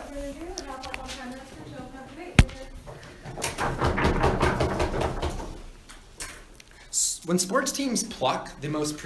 without further ado, I'll call on Prime Minister to open up debate. When sports teams pluck the most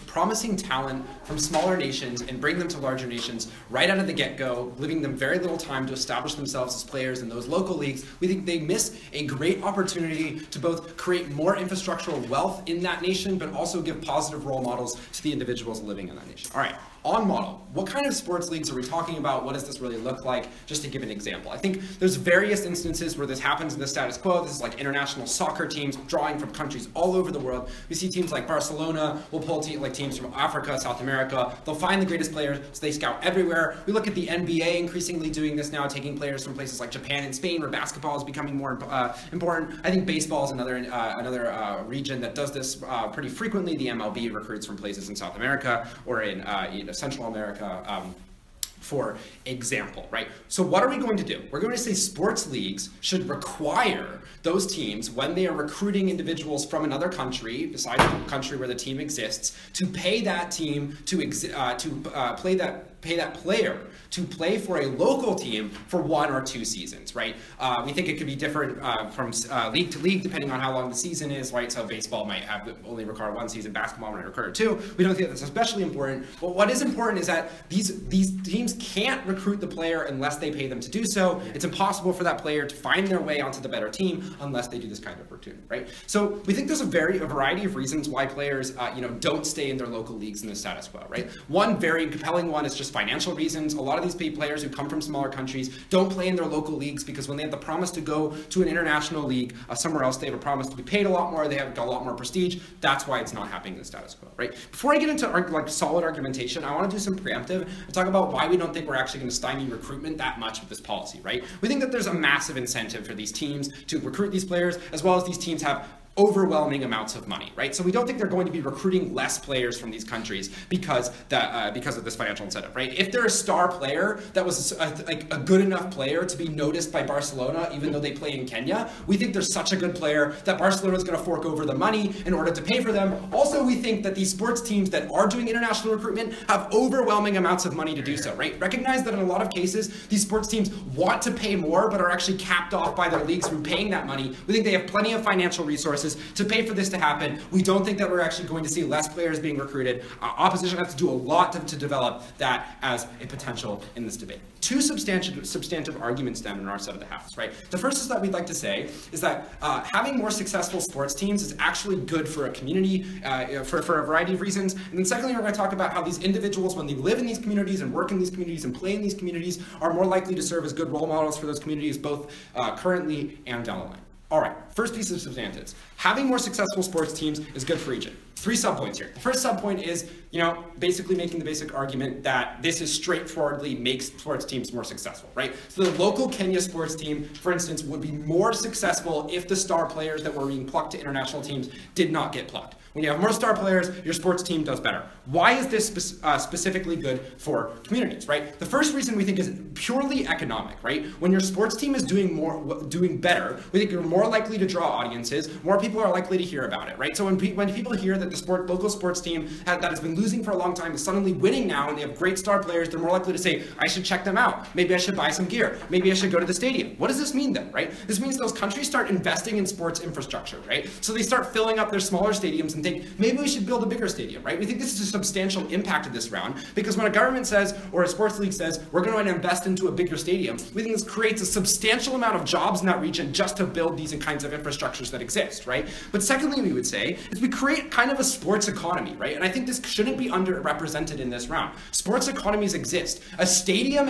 promising talent from smaller nations and bring them to larger nations right out of the get-go, giving them very little time to establish themselves as players in those local leagues, we think they miss a great opportunity to both create more infrastructural wealth in that nation, but also give positive role models to the individuals living in that nation. All right. On model, what kind of sports leagues are we talking about? What does this really look like? Just to give an example. I think there's various instances where this happens in the status quo. This is like international soccer teams drawing from countries all over the world. We see teams like Barcelona will pull teams from Africa, South America. They'll find the greatest players, so they scout everywhere. We look at the NBA increasingly doing this now, taking players from places like Japan and Spain, where basketball is becoming more important. I think baseball is another region that does this pretty frequently. The MLB recruits from places in South America or in Central America, for example, right? So what are we going to do? We're going to say sports leagues should require those teams, when they are recruiting individuals from another country, besides the country where the team exists, to pay that team to pay that player to play for a local team for 1 or 2 seasons, right? We think it could be different from league to league, depending on how long the season is, right? So baseball might only require 1 season, basketball might require 2. We don't think that's especially important. But what is important is that these teams can't recruit the player unless they pay them to do so. It's impossible for that player to find their way onto the better team unless they do this kind of recruiting, right? So we think there's a variety of reasons why players, don't stay in their local leagues in the status quo, right? One very compelling one is just financial reasons. A lot of these players who come from smaller countries don't play in their local leagues because when they have the promise to go to an international league somewhere else, they have a promise to be paid a lot more, they have a lot more prestige. That's why it's not happening in the status quo, right? Before I get into solid argumentation, I want to do some preemptive and talk about why we don't think we're actually going to stymie recruitment that much with this policy, right? We think that there's a massive incentive for these teams to recruit these players, as well as these teams have overwhelming amounts of money, right? So we don't think they're going to be recruiting less players from these countries because of this financial incentive, right? If they're a star player that was a good enough player to be noticed by Barcelona, even though they play in Kenya, we think they're such a good player that Barcelona is going to fork over the money in order to pay for them. Also, we think that these sports teams that are doing international recruitment have overwhelming amounts of money to do so, right? Recognize that in a lot of cases, these sports teams want to pay more, but are actually capped off by their leagues from paying that money. We think they have plenty of financial resources to pay for this to happen. We don't think that we're actually going to see less players being recruited. Opposition has to do a lot to develop that as a potential in this debate. 2 substantive arguments then on our side of the house, right? The first is that we'd like to say is that having more successful sports teams is actually good for a community for a variety of reasons. And then secondly, we're going to talk about how these individuals, when they live in these communities and work in these communities and play in these communities, are more likely to serve as good role models for those communities, both currently and down the line. All right, first piece of substantives. Having more successful sports teams is good for each. 3 subpoints here. The first subpoint is, basically making the basic argument that this is straightforwardly makes sports teams more successful, right? So the local Kenya sports team, for instance, would be more successful if the star players that were being plucked to international teams did not get plucked. When you have more star players, your sports team does better. Why is this specifically good for communities, right? The first reason we think is purely economic, right? When your sports team is doing better, we think you're more likely to draw audiences, more people are likely to hear about it, right? So when people hear that the local sports team that has been losing for a long time is suddenly winning now and they have great star players, they're more likely to say, I should check them out. Maybe I should buy some gear. Maybe I should go to the stadium. What does this mean then, right? This means those countries start investing in sports infrastructure, right? So they start filling up their smaller stadiums and think, maybe we should build a bigger stadium, right? We think this is a substantial impact of this round because when a government says, or a sports league says, we're going to invest into a bigger stadium, we think this creates a substantial amount of jobs in that region just to build these kinds of infrastructures that exist, right? But secondly, we would say, is we create kind of a sports economy, right? And I think this shouldn't be underrepresented in this round. Sports economies exist. A stadium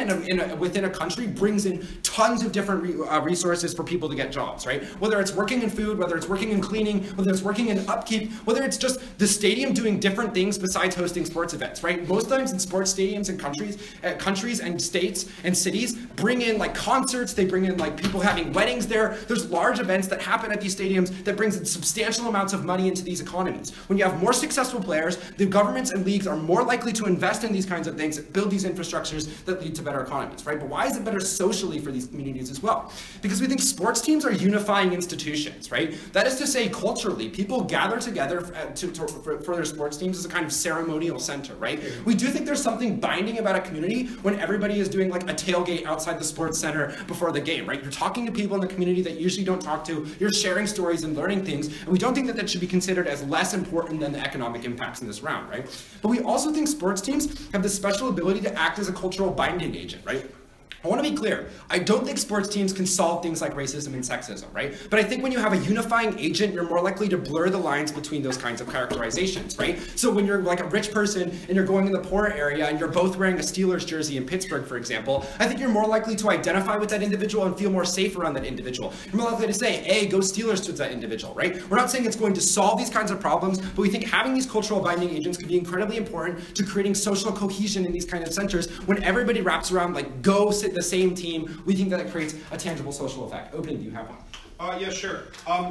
within a country brings in tons of different resources for people to get jobs, right? Whether it's working in food, whether it's working in cleaning, whether it's working in upkeep, whether it's just the stadium doing different things besides hosting sports events, right? Most times in sports stadiums and countries and states and cities bring in like concerts, they bring in like people having weddings there. There's large events that happen at these stadiums that brings in substantial amounts of money into these economies. When you have more successful players, the governments and leagues are more likely to invest in these kinds of things, build these infrastructures that lead to better economies, right? But why is it better socially for these communities as well? Because we think sports teams are unifying institutions, right? That is to say, culturally, people gather together for their sports teams as a kind of ceremonial center, right? We do think there's something binding about a community when everybody is doing like a tailgate outside the sports center before the game, right? You're talking to people in the community that you usually don't talk to, you're sharing stories and learning things, and we don't think that that should be considered as less important than the economic impacts in this round, right? But we also think sports teams have the special ability to act as a cultural binding agent, right? I want to be clear, I don't think sports teams can solve things like racism and sexism, right? But I think when you have a unifying agent, you're more likely to blur the lines between those kinds of characterizations, right? So when you're like a rich person and you're going in the poor area and you're both wearing a Steelers jersey in Pittsburgh, for example, I think you're more likely to identify with that individual and feel more safe around that individual. You're more likely to say, hey, go Steelers to that individual, right? We're not saying it's going to solve these kinds of problems, but we think having these cultural binding agents could be incredibly important to creating social cohesion in these kind of centers. When everybody wraps around, like, go sit the same team, we think that it creates a tangible social effect. Open, do you have one? Yeah, sure.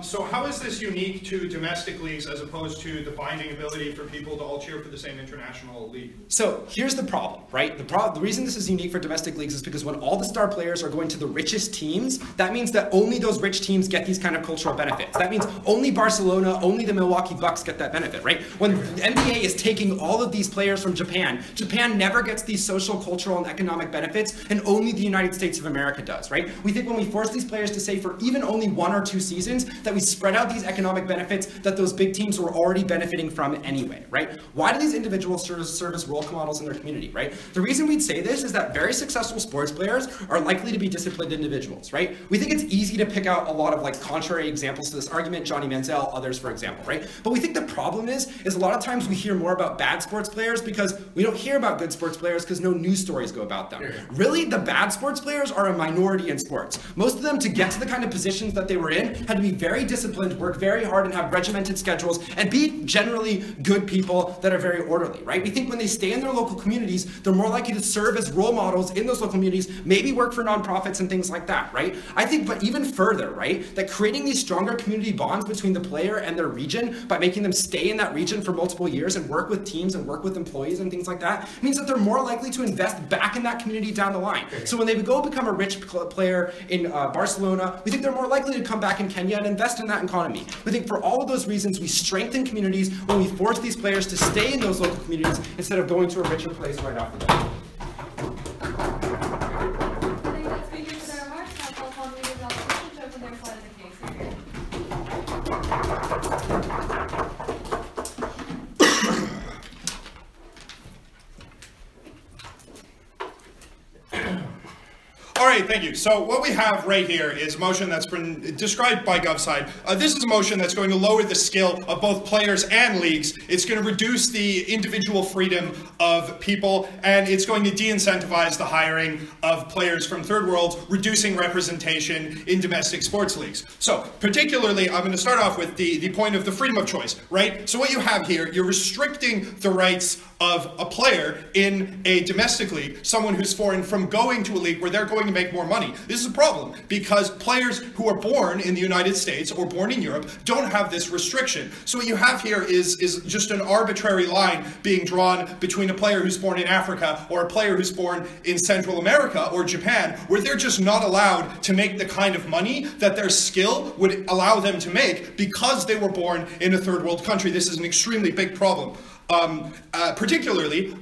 So how is this unique to domestic leagues as opposed to the binding ability for people to all cheer for the same international league? So here's the problem, right? The reason this is unique for domestic leagues is because when all the star players are going to the richest teams, that means that only those rich teams get these kind of cultural benefits. That means only Barcelona, only the Milwaukee Bucks get that benefit, right? When the NBA is taking all of these players from Japan, Japan never gets these social, cultural, and economic benefits, and only the United States of America does, right? We think when we force these players to stay for even only 1 or 2 seasons, that we spread out these economic benefits that those big teams were already benefiting from anyway, right? Why do these individuals serve as role models in their community, right? The reason we'd say this is that very successful sports players are likely to be disciplined individuals, right? We think it's easy to pick out a lot of like contrary examples to this argument, Johnny Manziel, others, for example, right? But we think the problem is a lot of times we hear more about bad sports players because we don't hear about good sports players because no news stories go about them. Really, the bad sports players are a minority in sports. Most of them, to get to the kind of positions that they were in, had to be very disciplined, work very hard, and have regimented schedules, and be generally good people that are very orderly, right? We think when they stay in their local communities, they're more likely to serve as role models in those local communities, maybe work for nonprofits and things like that, right? I think, but even further, right, that creating these stronger community bonds between the player and their region by making them stay in that region for multiple years and work with teams and work with employees and things like that means that they're more likely to invest back in that community down the line. So when they go become a rich player in Barcelona, we think they're more likely to come back in Kenya and invest in that economy. We think for all of those reasons, we strengthen communities when we force these players to stay in those local communities instead of going to a richer place right off the bat. All right, thank you. So what we have right here is a motion that's been described by GovSide. This is a motion that's going to lower the skill of both players and leagues. It's going to reduce the individual freedom of people, and it's going to de-incentivize the hiring of players from third worlds, reducing representation in domestic sports leagues. So particularly, I'm going to start off with the point of the freedom of choice, right? So what you have here, you're restricting the rights of a player in a domestic league, someone who's foreign, from going to a league where they're going to make more money. This is a problem because players who are born in the United States or born in Europe don't have this restriction. So what you have here is just an arbitrary line being drawn between a player who's born in Africa or a player who's born in Central America or Japan, where they're just not allowed to make the kind of money that their skill would allow them to make because they were born in a third world country. This is an extremely big problem. Particularly,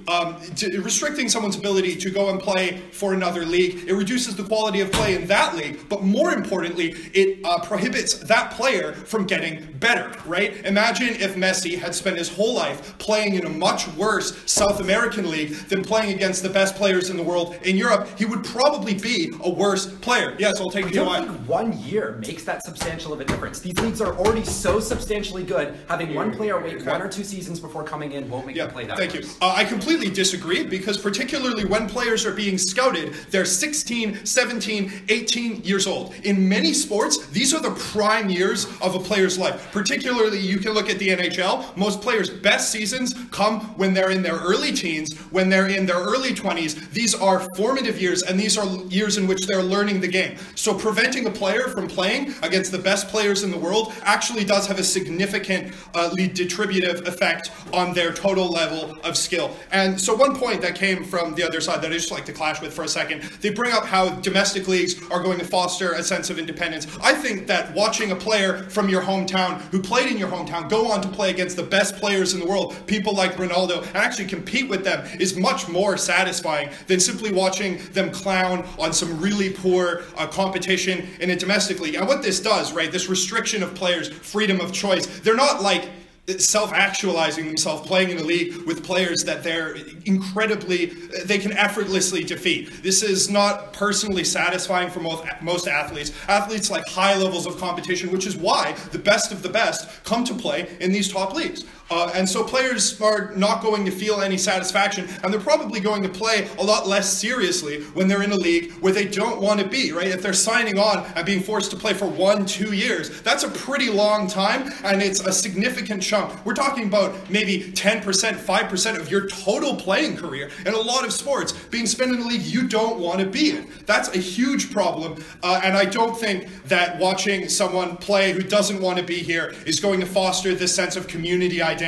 restricting someone's ability to go and play for another league, it reduces the quality of play in that league, but more importantly, it prohibits that player from getting better, right? Imagine if Messi had spent his whole life playing in a much worse South American league than playing against the best players in the world in Europe. He would probably be a worse player. Yes, I'll take it. I don't think 1 year makes that substantial of a difference. These leagues are already so substantially good, having one player wait 1 or 2 seasons before coming in won't make them play that Thank you. I completely disagree, because particularly when players are being scouted, they're 16, 17, 18 years old. In many sports, these are the prime years of a player's life. Particularly, you can look at the NHL. Most players' best seasons come when they're in their early teens, when they're in their early 20s. These are formative years, and these are years in which they're learning the game. So preventing a player from playing against the best players in the world actually does have a significantly detributive effect on their total level of skill. And so one point that came from the other side that I just like to clash with for a second, they bring up how domestic leagues are going to foster a sense of independence. I think that watching a player from your hometown who played in your hometown go on to play against the best players in the world, people like Ronaldo, and actually compete with them is much more satisfying than simply watching them clown on some really poor competition in a domestic league. And what this does, right, this restriction of players' freedom of choice, they're not like self-actualizing themselves playing in a league with players that they can effortlessly defeat. This is not personally satisfying for most athletes. Athletes like high levels of competition, which is why the best of the best come to play in these top leagues. And so players are not going to feel any satisfaction, and they're probably going to play a lot less seriously when they're in a league where they don't want to be, right? If they're signing on and being forced to play for 1-2 years, that's a pretty long time, and it's a significant chunk. We're talking about maybe 10%, 5% of your total playing career in a lot of sports being spent in a league you don't want to be in. That's a huge problem, and I don't think that watching someone play who doesn't want to be here is going to foster this sense of community identity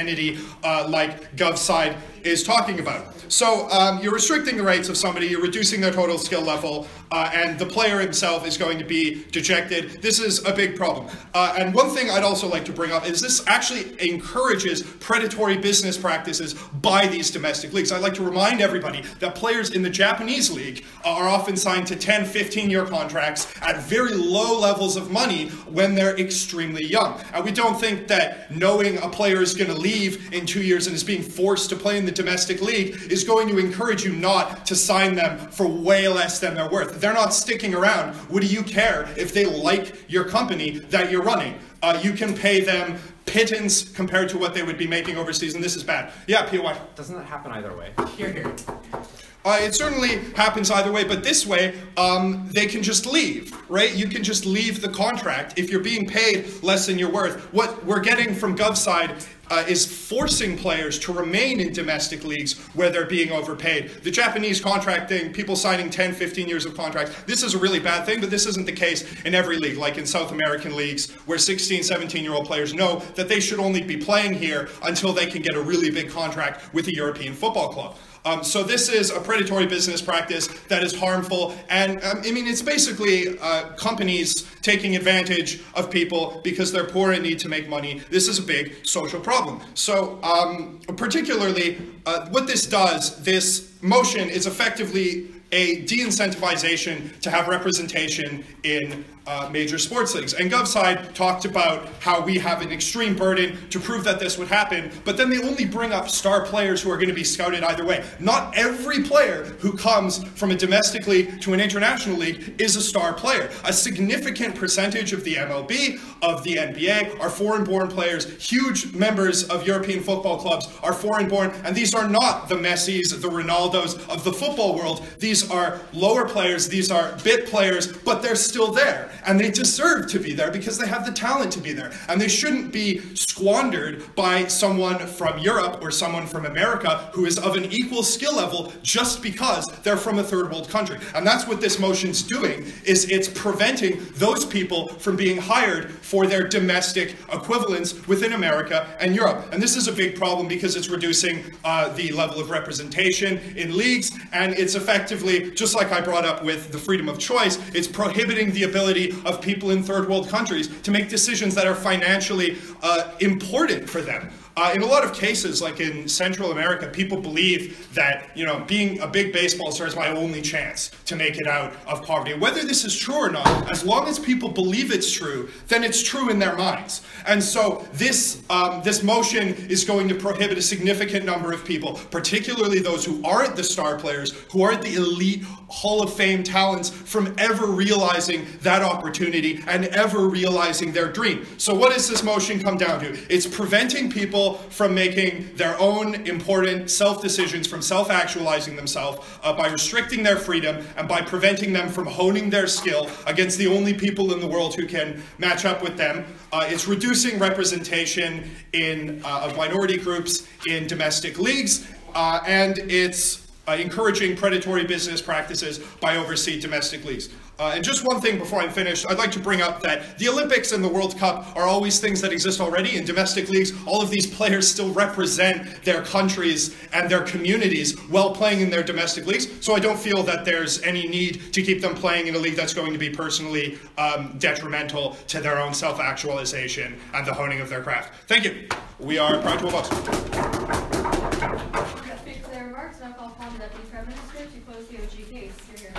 like GovSide is talking about. So you're restricting the rights of somebody, you're reducing their total skill level, and the player himself is going to be dejected. This is a big problem. And one thing I'd also like to bring up is this actually encourages predatory business practices by these domestic leagues. I'd like to remind everybody that players in the Japanese league are often signed to 10, 15-year contracts at very low levels of money when they're extremely young. And we don't think that knowing a player is going to leave in 2 years and is being forced to play in the domestic league is going to encourage you not to sign them for way less than they're worth. They're not sticking around. What do you care if they like your company that you're running? You can pay them pittance compared to what they would be making overseas, and this is bad. Yeah, PY. Doesn't that happen either way? Here. It certainly happens either way, but this way, they can just leave, right? You can just leave the contract if you're being paid less than you're worth. What we're getting from GovSide is forcing players to remain in domestic leagues where they're being overpaid. The Japanese contracting, people signing 10, 15 years of contracts, this is a really bad thing, but this isn't the case in every league, like in South American leagues, where 16, 17-year-old players know that they should only be playing here until they can get a really big contract with a European football club. So this is a predatory business practice that is harmful, and I mean, it's basically companies taking advantage of people because they're poor and need to make money. This is a big social problem. So particularly what this does, this motion is effectively a de-incentivization to have representation in major sports leagues. And GovSide talked about how we have an extreme burden to prove that this would happen, but then they only bring up star players who are going to be scouted either way. Not every player who comes from a domestic league to an international league is a star player. A significant percentage of the MLB, of the NBA, are foreign-born players. Huge members of European football clubs are foreign-born, and these are not the Messis, the Ronaldos of the football world. These are lower players, these are bit players, but they're still there. And they deserve to be there because they have the talent to be there. And they shouldn't be squandered by someone from Europe or someone from America who is of an equal skill level just because they're from a third world country. And that's what this motion's doing, is it's preventing those people from being hired for their domestic equivalents within America and Europe. And this is a big problem because it's reducing the level of representation in leagues, and it's effectively, just like I brought up with the freedom of choice, it's prohibiting the ability of people in third world countries to make decisions that are financially important for them. In a lot of cases, like in Central America, people believe that, you know, being a big baseball star is my only chance to make it out of poverty. Whether this is true or not, as long as people believe it's true, then it's true in their minds. And so this motion is going to prohibit a significant number of people, particularly those who aren't the star players, who aren't the elite Hall of Fame talents, from ever realizing that opportunity and ever realizing their dream. So what does this motion come down to? It's preventing people from making their own important self-decisions, from self-actualizing themselves by restricting their freedom and by preventing them from honing their skill against the only people in the world who can match up with them. It's reducing representation of minority groups in domestic leagues, and it's encouraging predatory business practices by overseas domestic leagues. And just one thing before I'm finished, I'd like to bring up that the Olympics and the World Cup are always things that exist already. In domestic leagues, all of these players still represent their countries and their communities while playing in their domestic leagues. So I don't feel that there's any need to keep them playing in a league that's going to be personally detrimental to their own self-actualization and the honing of their craft. Thank you. We are Pride to a Vote. That speaks their remarks. Now call upon the Deputy Prime Minister to close the OG case. You're here.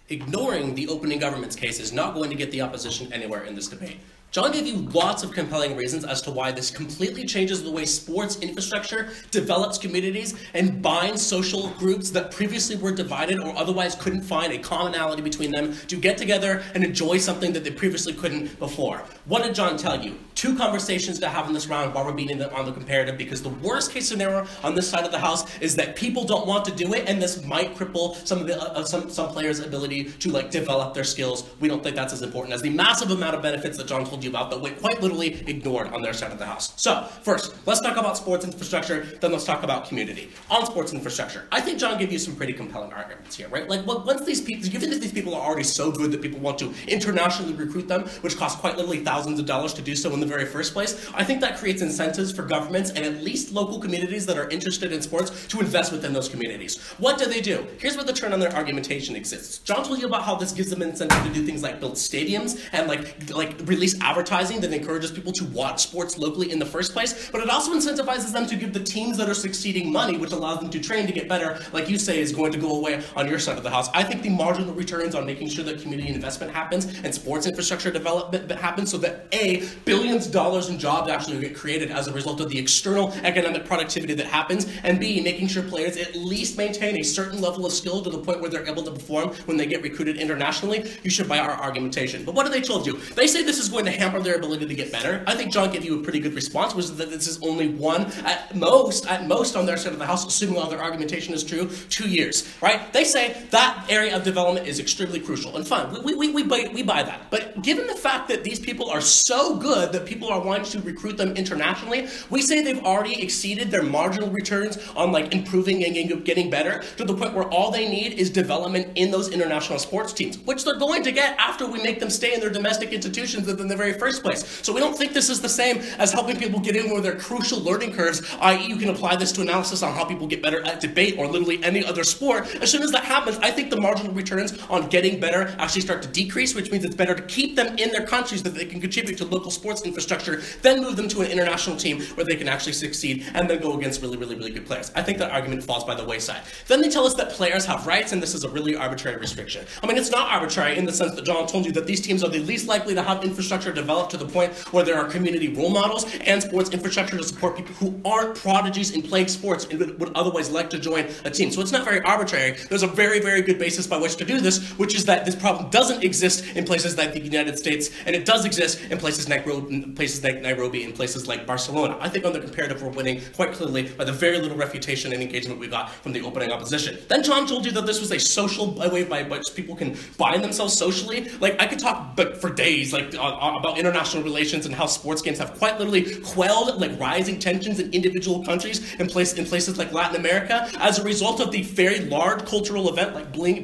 Ignoring the opening government's case is not going to get the opposition anywhere in this debate. John gave you lots of compelling reasons as to why this completely changes the way sports infrastructure develops communities and binds social groups that previously were divided or otherwise couldn't find a commonality between them to get together and enjoy something that they previously couldn't before. What did John tell you? 2 conversations to have in this round while we're beating them on the comparative, because the worst case scenario on this side of the house is that people don't want to do it, and this might cripple some of the some players' ability to develop their skills. We don't think that's as important as the massive amount of benefits that John told you about that we quite literally ignored on their side of the house. So first, let's talk about sports infrastructure, then let's talk about community. On sports infrastructure, I think John gave you some pretty compelling arguments here, right? Like, once these people, given that these people are already so good that people want to internationally recruit them, which costs quite literally thousands of dollars to do so in the very first place, I think that creates incentives for governments and at least local communities that are interested in sports to invest within those communities. What do? Here's where the turn on their argumentation exists. John told you about how this gives them an incentive to do things like build stadiums and like release advertising that encourages people to watch sports locally in the first place, but it also incentivizes them to give the teams that are succeeding money, which allows them to train to get better, like you say, is going to go away on your side of the house. I think the marginal returns on making sure that community investment happens and sports infrastructure development happens so that A, billions of dollars in jobs actually get created as a result of the external economic productivity that happens, and B, making sure players at least maintain a certain level of skill to the point where they're able to perform when they get recruited internationally. You should buy our argumentation. But what have they told you? They say this is going to hamper their ability to get better. I think John gave you a pretty good response, which is that this is only one, at most on their side of the house, assuming all their argumentation is true, 2 years, right? They say that area of development is extremely crucial, and fine, we buy that. But given the fact that these people are so good that people are wanting to recruit them internationally, we say they've already exceeded their marginal returns on improving and getting better to the point where all they need is development in those international sports teams, which they're going to get after we make them stay in their domestic institutions in the very first place. So we don't think this is the same as helping people get in where they're crucial learning curves, i.e. you can apply this to analysis on how people get better at debate or literally any other sport. As soon as that happens, I think the marginal returns on getting better actually start to decrease, which means it's better to keep them in their countries that they can contribute to local sports infrastructure, then move them to an international team where they can actually succeed and then go against really good players. I think that argument falls by the wayside. Then they tell us that players have rights, and this is a really arbitrary restriction. I mean, it's not arbitrary in the sense that John told you that these teams are the least likely to have infrastructure developed to the point where there are community role models and sports infrastructure to support people who aren't prodigies in playing sports and would otherwise like to join a team. So it's not very arbitrary. There's a very good basis by which to do this, which is that this problem doesn't exist in places like the United States, and it does exist in places like Nairobi and places like Barcelona. I think on the comparative we're winning quite clearly by the very little refutation and engagement we got from the opening opposition. Then John told you that this was a social way by which people can bind themselves socially. I could talk for days about international relations and how sports games have quite literally quelled rising tensions in individual countries in places like Latin America as a result of the very large cultural event bringing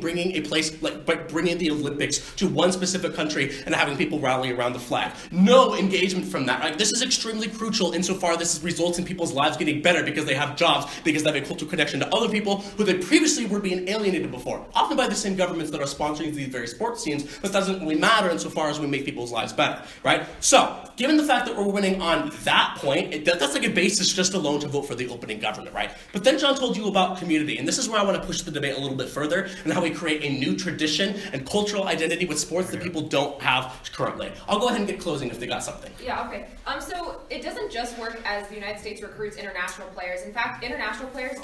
the Olympics to one specific country and having people rally around the flag. No engagement from that. Right? This is extremely crucial insofar this results in people's lives getting better because they have jobs, because they have a cultural connection to other people who they previously were being alienated before, often by the same governments that are sponsoring these very sports teams, but doesn't really matter insofar as we make people's lives better, right? So, given the fact that we're winning on that point, that's like a basis just alone to vote for the opening government, right? But then John told you about community, and this is where I want to push the debate a little bit further, and how we create a new tradition and cultural identity with sports that people don't have currently. I'll go ahead and get closing if they got something. Yeah, okay. So it doesn't just work as the United States recruits international players. In fact, international players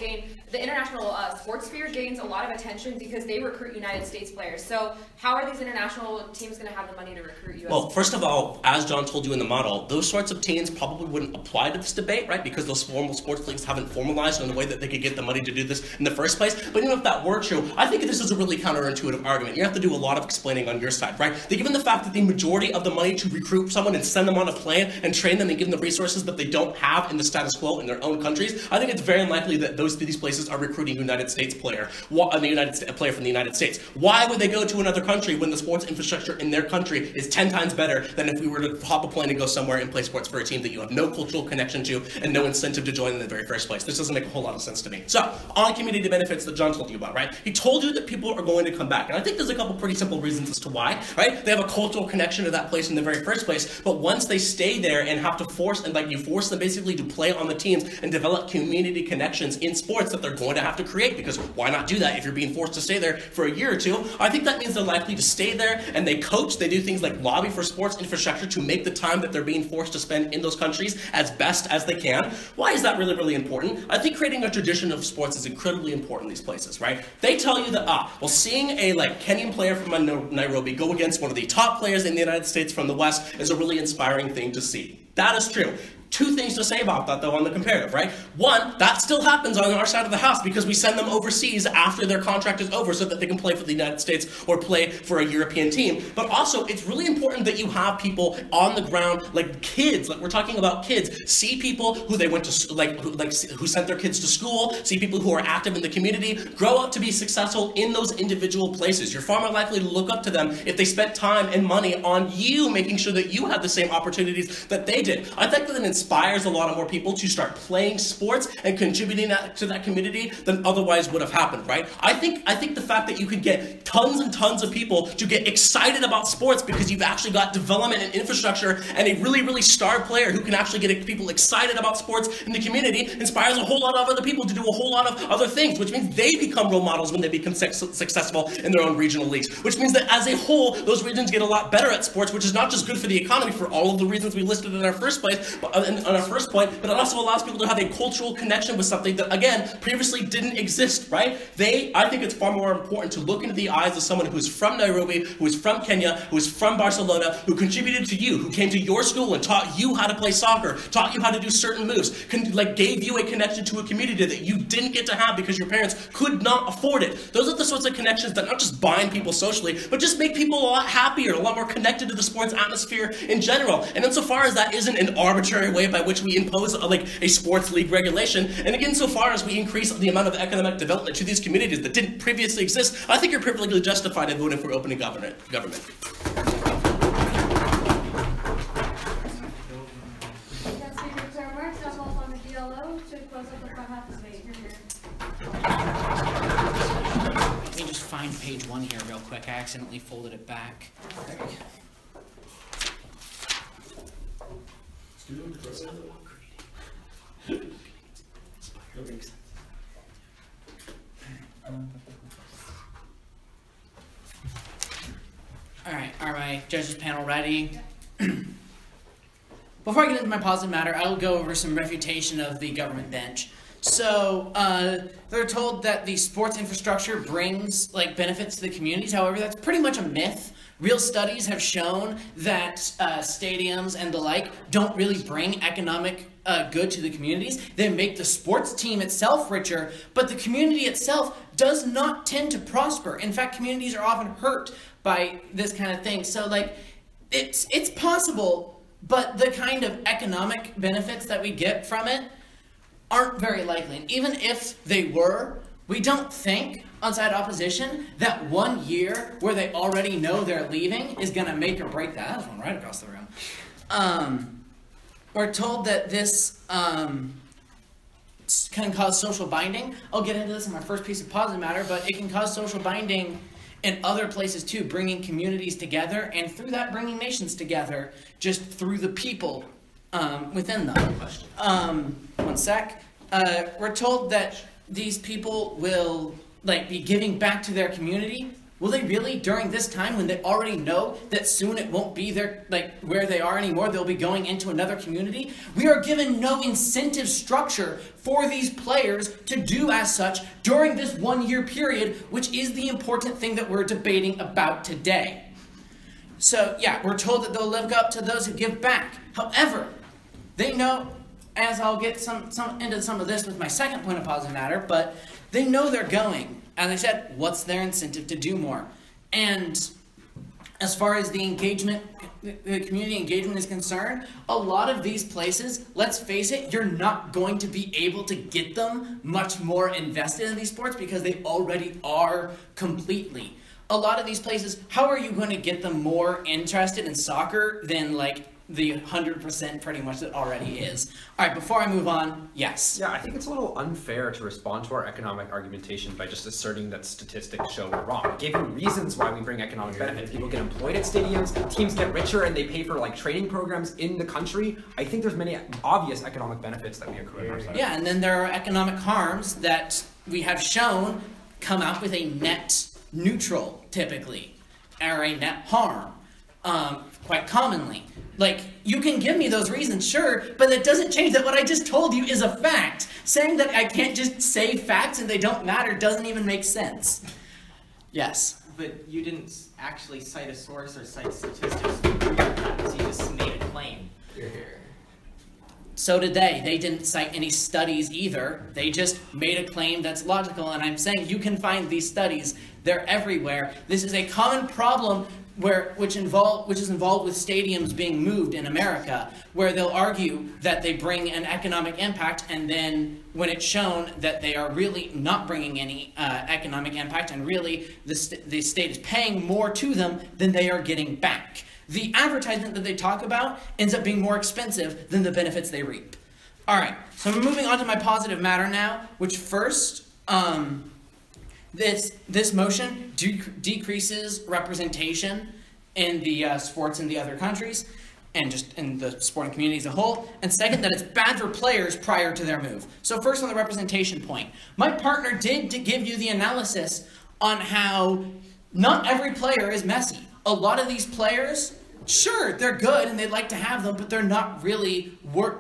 the international sports sphere gains a lot of attention because they recruit United States players. So how are these international teams going to have the money to recruit U.S. Well, first of all, as John told you in the model, those sorts of teams probably wouldn't apply to this debate, right? Because those formal sports leagues haven't formalized in a way that they could get the money to do this in the first place. But even if that were true, I think this is a really counterintuitive argument. You have to do a lot of explaining on your side, right? Given the fact that the majority of the money to recruit someone and send them on a plane and train them and give them the resources that they don't have in the status quo in their own countries, I think it's very unlikely that these places are recruiting a United States player, a player from the United States. Why would they go to another country when the sports infrastructure in their country is 10 times better than if we were to hop a plane and go somewhere and play sports for a team that you have no cultural connection to and no incentive to join in the very first place? This doesn't make a whole lot of sense to me. So, on community benefits that John told you about, right? He told you that people are going to come back. And I think there's a couple pretty simple reasons as to why, right? They have a cultural connection to that place in the very first place, but once they stay there and have to force them basically to play on the teams and develop community connections in sports that they're going to have to create, because why not do that if you're being forced to stay there for a year or two? I think that means they're likely to stay there, and they coach, they do things like lobby for sports infrastructure to make the time that they're being forced to spend in those countries as best as they can. Why is that really, really important? I think creating a tradition of sports is incredibly important in these places, right? They tell you that, seeing a Kenyan player from Nairobi go against one of the top players in the United States from the West is a really inspiring thing to see. That is true. Two things to say about that, though, on the comparative, right? One, that still happens on our side of the house because we send them overseas after their contract is over so that they can play for the United States or play for a European team. But also, it's really important that you have people on the ground, like kids, like we're talking about kids, see people who they went to, who sent their kids to school, see people who are active in the community, grow up to be successful in those individual places. You're far more likely to look up to them if they spent time and money on you, making sure that you had the same opportunities that they did. I think that inspires a lot of more people to start playing sports and contributing to that community than otherwise would have happened, right? I think the fact that you could get tons and tons of people to get excited about sports because you've actually got development and infrastructure and a really, really star player who can actually get people excited about sports in the community inspires a whole lot of other people to do a whole lot of other things, which means they become role models when they become successful in their own regional leagues, which means that as a whole, those regions get a lot better at sports, which is not just good for the economy for all of the reasons we listed in our first place, first point, but it also allows people to have a cultural connection with something that, again, previously didn't exist, right? I think it's far more important to look into the eyes of someone who's from Nairobi, who is from Kenya, who is from Barcelona, who contributed to you, who came to your school and taught you how to play soccer, taught you how to do certain moves, gave you a connection to a community that you didn't get to have because your parents could not afford it. Those are the sorts of connections that not just bind people socially, but just make people a lot happier, a lot more connected to the sports atmosphere in general. And insofar as that isn't an arbitrary way by which we impose a sports league regulation, and again, so far as we increase the amount of economic development to these communities that didn't previously exist, I think you're perfectly justified in voting for opening government. Let me just find page 1 here real quick. I accidentally folded it back. All right, are my judges panel ready? Before I get into my positive matter, I will go over some refutation of the government bench. So, they're told that the sports infrastructure brings, benefits to the communities. However, that's pretty much a myth. Real studies have shown that stadiums and the like don't really bring economic good to the communities. They make the sports team itself richer, but the community itself does not tend to prosper. In fact, communities are often hurt by this kind of thing. So, it's possible, but the kind of economic benefits that we get from it aren't very likely. And even if they were, we don't think, outside opposition, that 1 year where they already know they're leaving is going to make or break that. There's one right across the room. We're told that this can cause social binding. I'll get into this in my first piece of positive matter, but it can cause social binding in other places too, bringing communities together, and through that bringing nations together, just through the people within them. One sec. We're told that these people will be giving back to their community Will they really, during this time when they already know that soon it won't be their, where they are anymore, they'll be going into another community? We are given no incentive structure for these players to do as such during this 1 year period, which is the important thing that we're debating about today. So yeah, we're told that they'll live up to those who give back. However, they know, as I'll get into some of this with my second point of positive matter, but they know they're going. As I said, what's their incentive to do more? And as far as the engagement, the community engagement is concerned, a lot of these places, let's face it, you're not going to be able to get them much more invested in these sports because they already are completely. A lot of these places, how are you going to get them more interested in soccer than the 100% pretty much that already is? All right, before I move on, yes. Yeah, I think it's a little unfair to respond to our economic argumentation by just asserting that statistics show we're wrong. We gave you reasons why we bring economic benefits. People get employed at stadiums, teams get richer, and they pay for training programs in the country. I think there's many obvious economic benefits that we accrue in our side. Yeah, and then there are economic harms that we have shown come out with a net neutral, typically, or a net harm, quite commonly. You can give me those reasons, sure, but that doesn't change that what I just told you is a fact. Saying that I can't just say facts and they don't matter doesn't even make sense. Yes? But you didn't actually cite a source or cite statistics to prove that, so you just made a claim. So did they. They didn't cite any studies either. They just made a claim that's logical, and I'm saying you can find these studies. They're everywhere. This is a common problem which is involved with stadiums being moved in America, where they'll argue that they bring an economic impact, and then when it's shown that they are really not bringing any economic impact, and really the state is paying more to them than they are getting back. The advertisement that they talk about ends up being more expensive than the benefits they reap. All right, so I'm moving on to my positive matter now, which first, this motion decreases representation in the sports in the other countries and just in the sporting community as a whole. And second, that it's bad for players prior to their move. So first on the representation point, my partner did give you the analysis on how not every player is Messi. A lot of these players, sure, they're good and they'd like to have them, but they're not really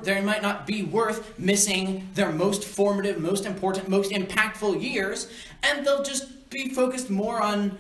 they might not be worth missing their most formative, most important, most impactful years, and they'll just be focused more on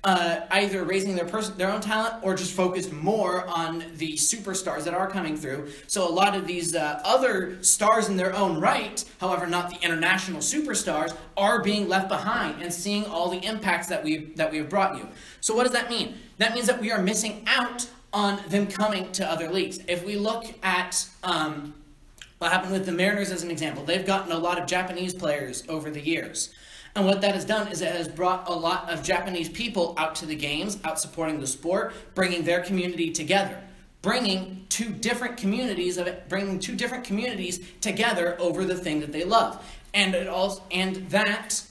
either raising their own talent or just focused more on the superstars that are coming through. So a lot of these other stars in their own right, however not the international superstars, are being left behind and seeing all the impacts that we have brought you. So what does that mean? That means that we are missing out on them coming to other leagues. If we look at what happened with the Mariners as an example, they've gotten a lot of Japanese players over the years. And what that has done is it has brought a lot of Japanese people out to the games, out supporting the sport, bringing their community together, bringing two different communities together over the thing that they love. And that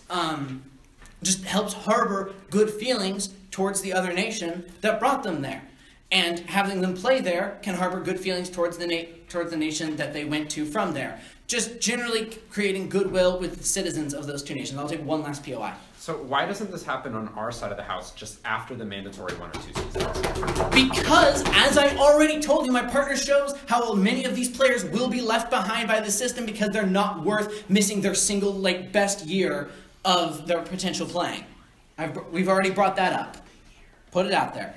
just helps harbor good feelings towards the other nation that brought them there. And having them play there can harbor good feelings towards the nation that they went to from there. Just generally creating goodwill with the citizens of those two nations. I'll take one last POI. So why doesn't this happen on our side of the house just after the mandatory 1 or 2 seasons? Because, as I already told you, my partner shows how many of these players will be left behind by the system because they're not worth missing their single best year of their potential playing. We've already brought that up. Put it out there.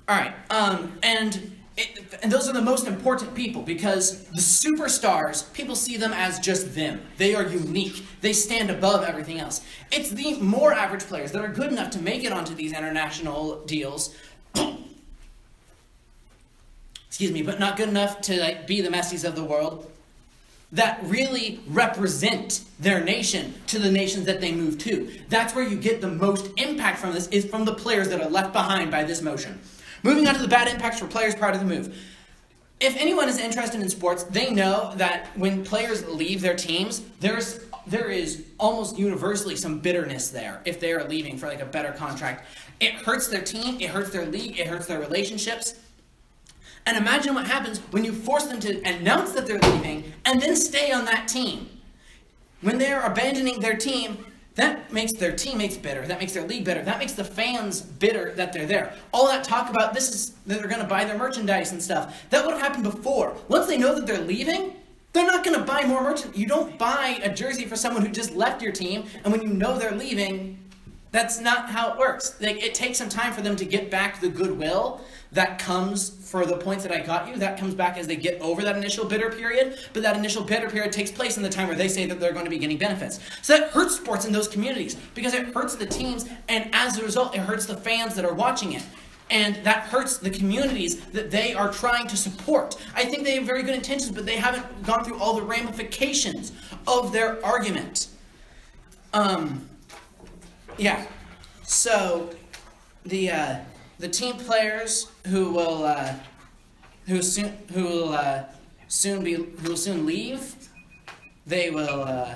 All right, and those are the most important people because the superstars, people see them as just them. They are unique. They stand above everything else. It's the more average players that are good enough to make it onto these international deals, excuse me, but not good enough to be the Messis of the world, that really represent their nation to the nations that they move to. That's where you get the most impact from this, is from the players that are left behind by this motion. Moving on to the bad impacts for players prior to the move. If anyone is interested in sports, they know that when players leave their teams, there is almost universally some bitterness there if they are leaving for a better contract. It hurts their team, it hurts their league, it hurts their relationships. And imagine what happens when you force them to announce that they're leaving and then stay on that team. When they're abandoning their team, that makes their teammates bitter, that makes their league bitter, that makes the fans bitter that they're there. All that talk about that they're going to buy their merchandise and stuff, that would have happened before. Once they know that they're leaving, they're not going to buy more merchandise. You don't buy a jersey for someone who just left your team, and when you know they're leaving, that's not how it works. Like, it takes some time for them to get back the goodwill that comes for the points that I got you. That comes back as they get over that initial bitter period, but that initial bitter period takes place in the time where they say that they're going to be getting benefits. So that hurts sports in those communities because it hurts the teams, and as a result, it hurts the fans that are watching it. And that hurts the communities that they are trying to support. I think they have very good intentions, but they haven't gone through all the ramifications of their argument. Yeah. So the team players who will soon leave, they will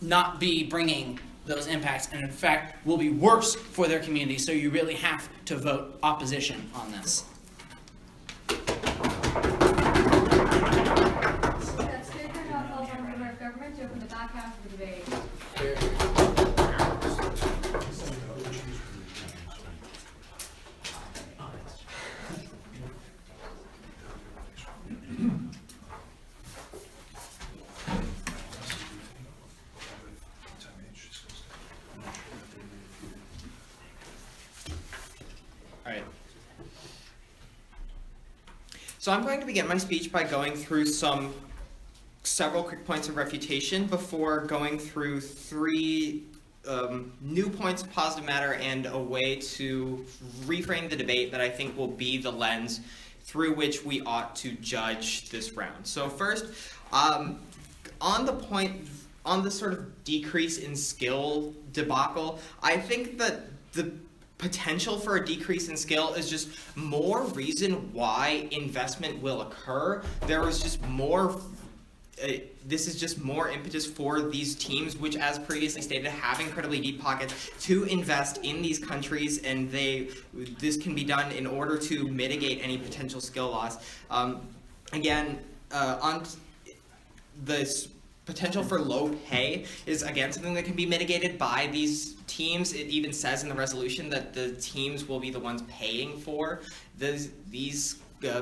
not be bringing those impacts, and in fact will be worse for their community. So you really have to vote opposition on this. That statement now calls on the member of government to open the back half of the debate. Alright. So I'm going to begin my speech by going through several quick points of refutation before going through three new points of positive matter and a way to reframe the debate that I think will be the lens through which we ought to judge this round. So first, on the sort of decrease in skill debacle, I think that the potential for a decrease in skill is just more reason why investment will occur. There is just more this is just more impetus for these teams, which, as previously stated, have incredibly deep pockets, to invest in these countries, and this can be done in order to mitigate any potential skill loss. Again, on this potential for low pay is, again, something that can be mitigated by these teams. It even says in the resolution that the teams will be the ones paying for these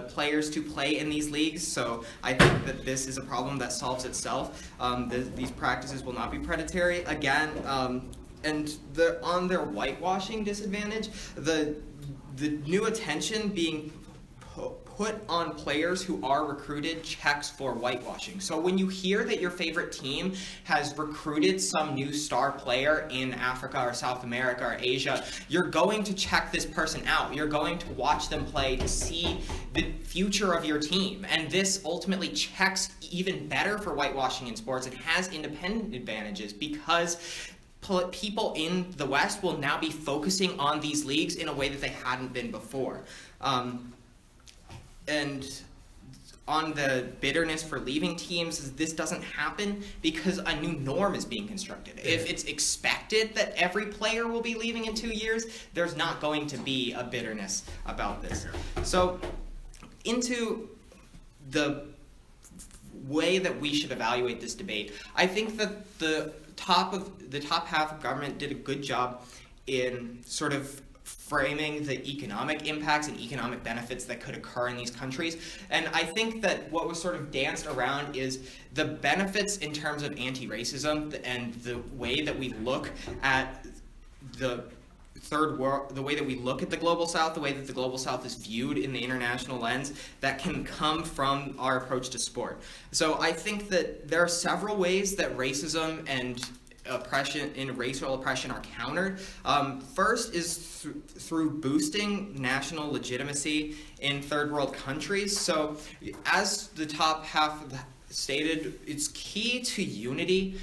players to play in these leagues, so I think that this is a problem that solves itself. These practices will not be predatory. Again, and on their whitewashing disadvantage, the new attention being put on players who are recruited checks for whitewashing. So when you hear that your favorite team has recruited some new star player in Africa or South America or Asia, you're going to check this person out. You're going to watch them play to see the future of your team. And this ultimately checks even better for whitewashing in sports. It has independent advantages because people in the West will now be focusing on these leagues in a way that they hadn't been before. And on the bitterness for leaving teams, this doesn't happen because a new norm is being constructed. If it's expected that every player will be leaving in 2 years, there's not going to be a bitterness about this. So into the way that we should evaluate this debate, I think that the top half of government did a good job in sort of framing the economic impacts and economic benefits that could occur in these countries. And I think that what was sort of danced around is the benefits in terms of anti-racism and the way that we look at the third world, the way that we look at the Global South, the way that the Global South is viewed in the international lens, that can come from our approach to sport. So I think that there are several ways that racism and oppression and racial oppression are countered. First is through boosting national legitimacy in third world countries. So as the top half stated, it's key to unity.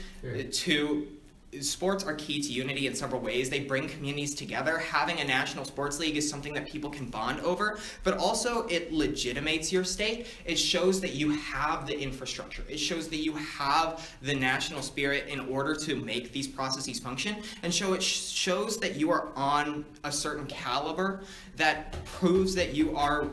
Sports are key to unity in several ways. They bring communities together. Having a national sports league is something that people can bond over, but also it legitimates your state. It shows that you have the infrastructure. It shows that you have the national spirit in order to make these processes function, and it shows that you are on a certain caliber that proves that you are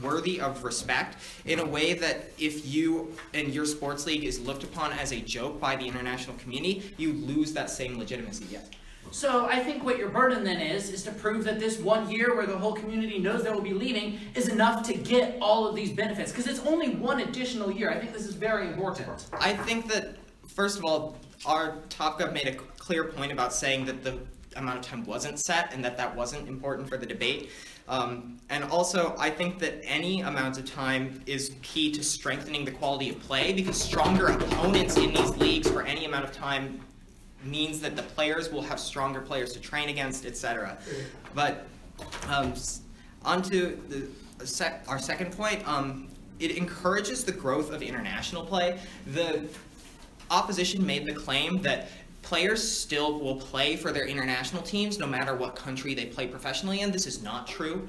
worthy of respect in a way that if you and your sports league is looked upon as a joke by the international community, you lose that same legitimacy. Yes. So I think what your burden then is to prove that this 1 year where the whole community knows they will be leaving is enough to get all of these benefits. Because it's only one additional year. I think this is very important. I think that, first of all, our top gov made a clear point about saying that the amount of time wasn't set and that wasn't important for the debate. And also, I think that any amount of time is key to strengthening the quality of play, because stronger opponents in these leagues for any amount of time means that the players will have stronger players to train against, etc. But on to our second point, it encourages the growth of international play. The opposition made the claim that players still will play for their international teams no matter what country they play professionally in. This is not true.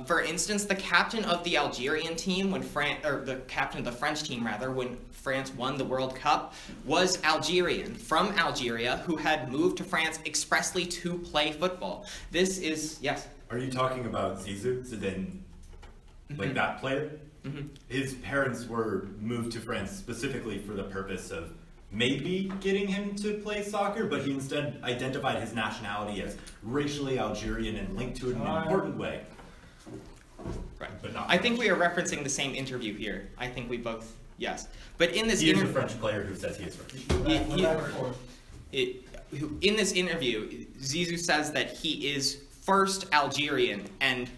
For instance, the captain of the Algerian team the captain of the French team rather, when France won the World Cup, was Algerian, from Algeria, who had moved to France expressly to play football. This is, yes? Are you talking about Zidane, like that player? Mm-hmm. His parents were moved to France specifically for the purpose of maybe getting him to play soccer, but he instead identified his nationality as racially Algerian and linked to it in an important way. Right. But not I think we are referencing the same interview here. I think we both, yes. But in this he is a French player who says he is French. In this interview, Zizou says that he is first Algerian and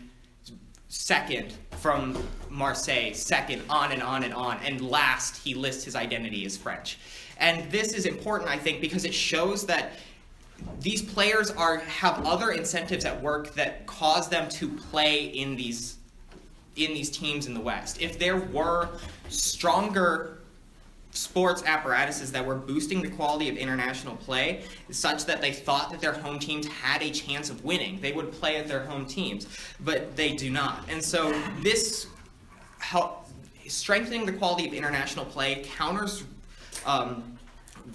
second from Marseille, second on and on and on, and last he lists his identity as French. And this is important, I think, because it shows that these players have other incentives at work that cause them to play in these teams in the West. If there were stronger sports apparatuses that were boosting the quality of international play such that they thought that their home teams had a chance of winning, they would play at their home teams, but they do not. And so this strengthening the quality of international play counters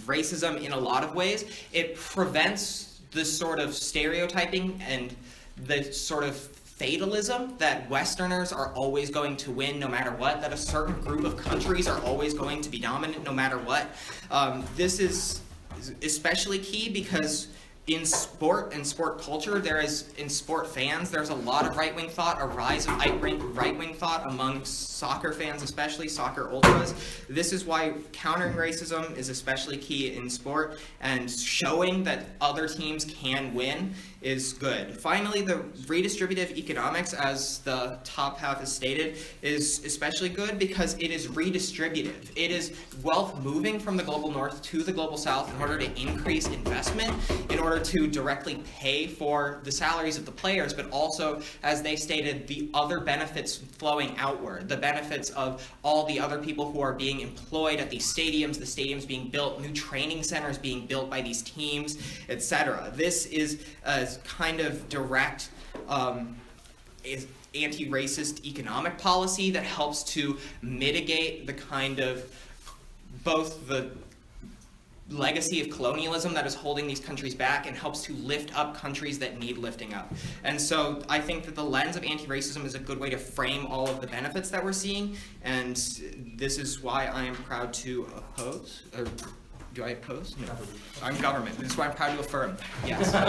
racism in a lot of ways. It prevents the sort of stereotyping and the sort of fatalism that Westerners are always going to win no matter what, that a certain group of countries are always going to be dominant no matter what. This is especially key because in sport and sport culture, in sport fans, there's a lot of right-wing thought, a rise of right-wing thought among soccer fans, especially soccer ultras. This is why countering racism is especially key in sport, and showing that other teams can win is good. Finally, the redistributive economics, as the top half has stated, is especially good because it is redistributive. It is wealth moving from the global north to the global south in order to increase investment, in order to directly pay for the salaries of the players, but also, as they stated, the other benefits flowing outward, the benefits of all the other people who are being employed at these stadiums, the stadiums being built, new training centers being built by these teams, etc. This is a kind of direct anti-racist economic policy that helps to mitigate the kind of both the legacy of colonialism that is holding these countries back and helps to lift up countries that need lifting up. And so I think that the lens of anti-racism is a good way to frame all of the benefits that we're seeing, and this is why I am proud to oppose, or do I oppose? No. I'm government. This is why I'm proud to affirm. Yes. Speaker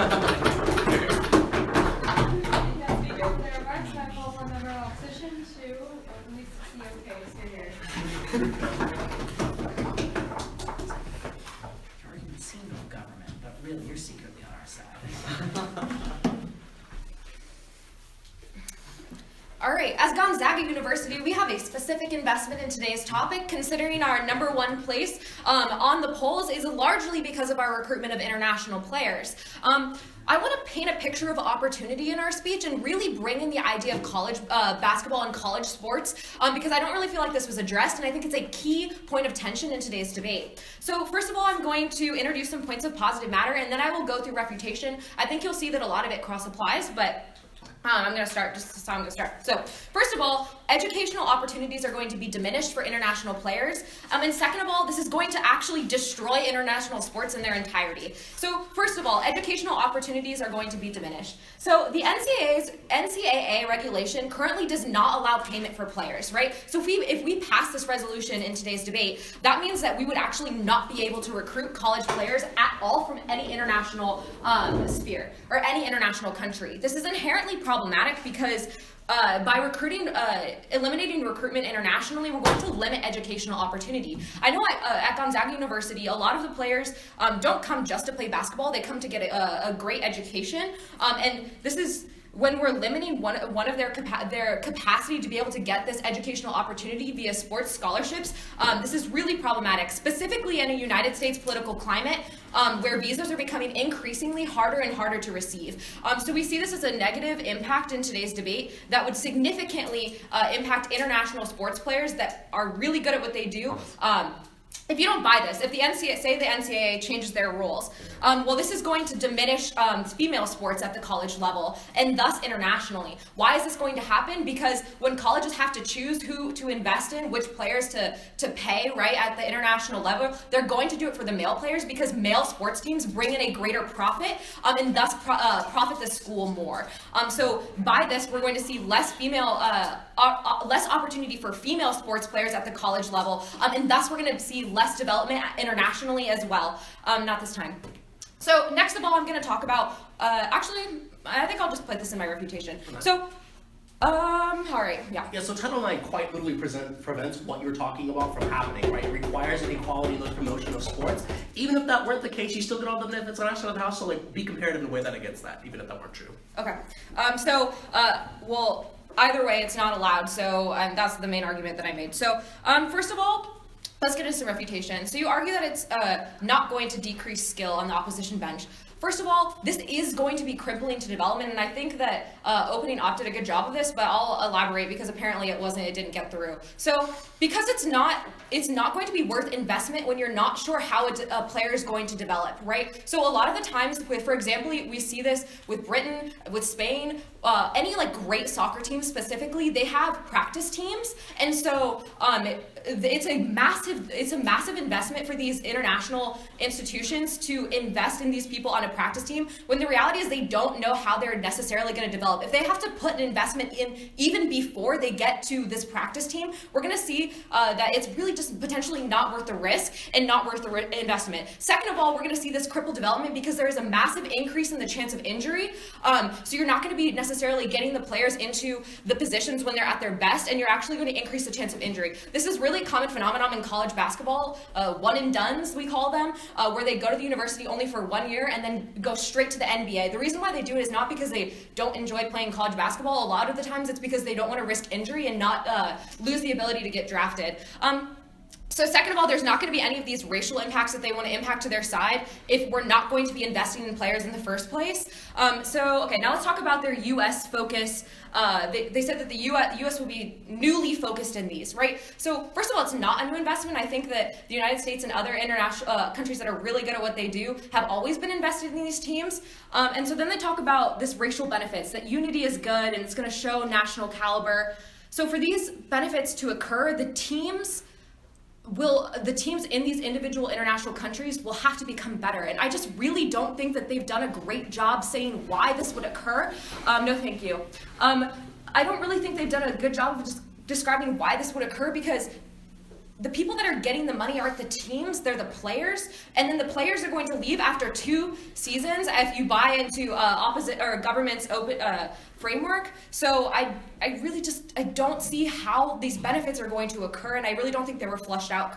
for their remarks, I call for a member of opposition to at least see okay, stay here. You're in single government, but really you're secretly on our side. All right, as Gonzaga University, we have a specific investment in today's topic, considering our #1 place on the polls is largely because of our recruitment of international players. I want to paint a picture of opportunity in our speech and really bring in the idea of college basketball and college sports because I don't really feel like this was addressed, and I think it's a key point of tension in today's debate. So first of all, I'm going to introduce some points of positive matter, and then I will go through refutation. I think you'll see that a lot of it cross-applies, but I'm going to start, just so I'm going to start. So, first of all, educational opportunities are going to be diminished for international players. And second of all, this is going to actually destroy international sports in their entirety. So, first of all, educational opportunities are going to be diminished. So, the NCAA regulation currently does not allow payment for players, right? So, if we pass this resolution in today's debate, that means that we would actually not be able to recruit college players at all from any international sphere or any international country. This is inherently problematic because by eliminating recruitment internationally, we're going to limit educational opportunity. I know at Gonzaga University, a lot of the players don't come just to play basketball. They come to get a great education, and this is when we're limiting one of their capacity to be able to get this educational opportunity via sports scholarships. This is really problematic, specifically in a United States political climate where visas are becoming increasingly harder and harder to receive. So we see this as a negative impact in today's debate that would significantly impact international sports players that are really good at what they do. If you don't buy this, if the NCAA changes their rules, well, this is going to diminish female sports at the college level and thus internationally. Why is this going to happen? Because when colleges have to choose who to invest in, which players to pay, right, at the international level, they're going to do it for the male players because male sports teams bring in a greater profit and thus profit the school more. So by this, we're going to see less opportunity for female sports players at the college level, and thus we're going to see less development internationally as well. Not this time. So next of all, I'm going to talk about, actually, I think I'll just put this in my reputation. So, all right, yeah. Yeah, so Title IX quite literally prevents what you're talking about from happening, right? It requires an equality in the promotion of sports. Even if that weren't the case, you still get all the benefits on the house, so like be comparative in a way that against that, even if that weren't true. Okay. Well, either way, it's not allowed, so that's the main argument that I made. So, first of all, let's get into some refutation. So you argue that it's not going to decrease skill on the opposition bench. First of all, this is going to be crippling to development, and I think that opening op did a good job of this, but I'll elaborate because apparently it didn't get through. So because it's not going to be worth investment when you're not sure how a player is going to develop, right? So a lot of the times, for example, we see this with Britain, with Spain, any like great soccer teams specifically, they have practice teams, and so it's a massive investment for these international institutions to invest in these people on a practice team, when the reality is they don't know how they're necessarily going to develop. If they have to put an investment in even before they get to this practice team, we're going to see that it's really just potentially not worth the risk and not worth the investment. Second of all, we're going to see this cripple development because there is a massive increase in the chance of injury. So you're not going to be necessarily getting the players into the positions when they're at their best, and you're actually going to increase the chance of injury. This is really a common phenomenon in college basketball, one and dones we call them, where they go to the university only for 1 year and then go straight to the NBA. The reason why they do it is not because they don't enjoy playing college basketball. A lot of the times it's because they don't want to risk injury and not lose the ability to get drafted. So second of all, there's not going to be any of these racial impacts that they want to impact to their side if we're not going to be investing in players in the first place. Okay, now let's talk about their U.S. focus. They said that the U.S. will be newly focused in these, right? So first of all, it's not a new investment. I think that the United States and other international countries that are really good at what they do have always been invested in these teams. And so then they talk about this racial benefits, that unity is good and it's going to show national caliber. So for these benefits to occur, the teams in these individual international countries will have to become better. And I just really don't think that they've done a great job saying why this would occur. No, thank you. I don't really think they've done a good job of just describing why this would occur, because the people that are getting the money aren't the teams, they're the players. And then the players are going to leave after 2 seasons if you buy into opposite or government's open framework. So I really just, I don't see how these benefits are going to occur, and I really don't think they were flushed out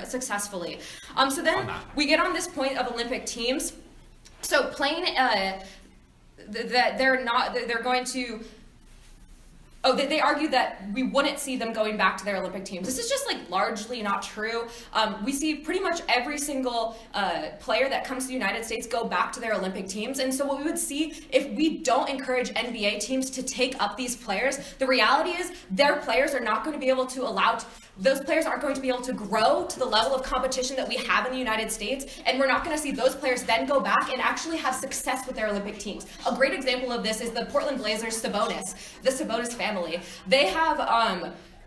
successfully. So then we get on this point of Olympic teams. So playing that they're going to they argued that we wouldn't see them going back to their Olympic teams. This is just like largely not true. We see pretty much every single player that comes to the United States go back to their Olympic teams. And so what we would see if we don't encourage NBA teams to take up these players, the reality is their players are not going to be able to those players aren't going to be able to grow to the level of competition that we have in the United States, and we're not going to see those players then go back and actually have success with their Olympic teams. A great example of this is the Portland Blazers Sabonis, the Sabonis family. They have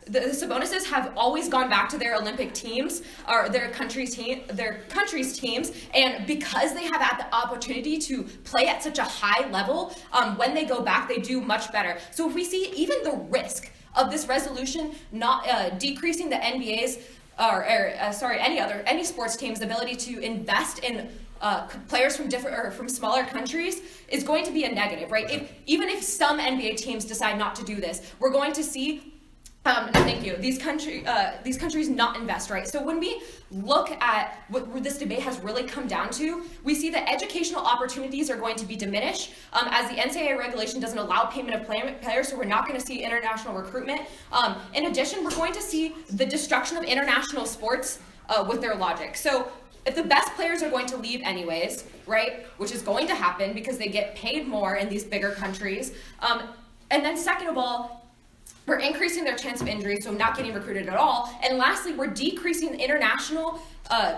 the Sabonises have always gone back to their Olympic teams, or their country's teams, and because they have had the opportunity to play at such a high level, when they go back, they do much better. So if we see even the risk of this resolution not decreasing the NBA's any sports team's ability to invest in players from smaller countries is going to be a negative, right? Even if some NBA teams decide not to do this, we're going to see these countries not invest, right? So when we look at what this debate has really come down to, we see that educational opportunities are going to be diminished as the NCAA regulation doesn't allow payment of players, so we're not going to see international recruitment. In addition, we're going to see the destruction of international sports with their logic. So if the best players are going to leave anyways, right, which is going to happen because they get paid more in these bigger countries, and then second of all, we're increasing their chance of injury, so not getting recruited at all. And lastly, we're decreasing international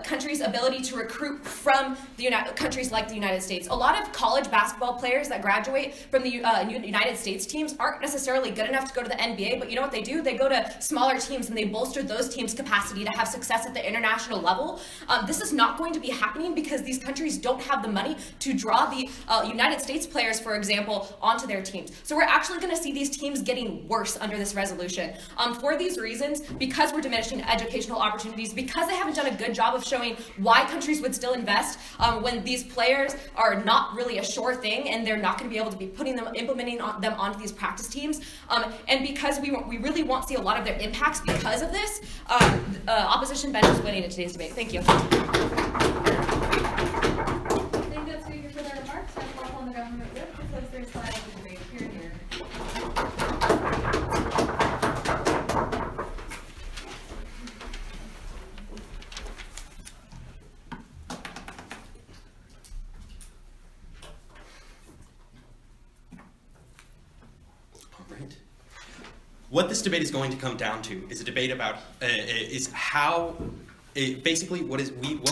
countries' ability to recruit from the countries like the United States. A lot of college basketball players that graduate from the United States teams aren't necessarily good enough to go to the NBA, but you know what they do? They go to smaller teams and they bolster those teams' capacity to have success at the international level. This is not going to be happening because these countries don't have the money to draw the United States players, for example, onto their teams. So we're actually going to see these teams getting worse under this resolution. For these reasons, because we're diminishing educational opportunities, because they haven't done a good job of showing why countries would still invest when these players are not really a sure thing and they're not going to be able to be implementing them onto these practice teams, and because we really won't see a lot of their impacts because of this, opposition bench is winning in today's debate. Thank you. Thank you, speakers, for their remarks. I call upon the government whip to close their side of the debate. Here, here. What this debate is going to come down to is a debate about basically what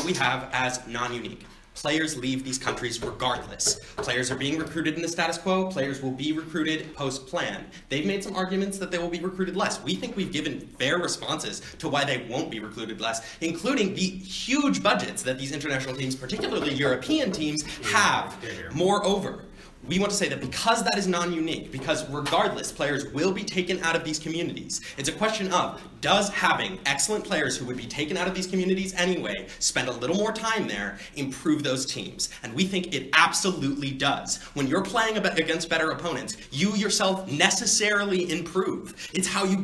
we have as non-unique. Players leave these countries regardless. Players are being recruited in the status quo. Players will be recruited post-plan. They've made some arguments that they will be recruited less. We think we've given fair responses to why they won't be recruited less, including the huge budgets that these international teams, particularly European teams, have. Moreover, we want to say that because that is non-unique, because regardless, players will be taken out of these communities, it's a question of, does having excellent players who would be taken out of these communities anyway, spend a little more time there, improve those teams? And we think it absolutely does. When you're playing against better opponents, you yourself necessarily improve. It's how you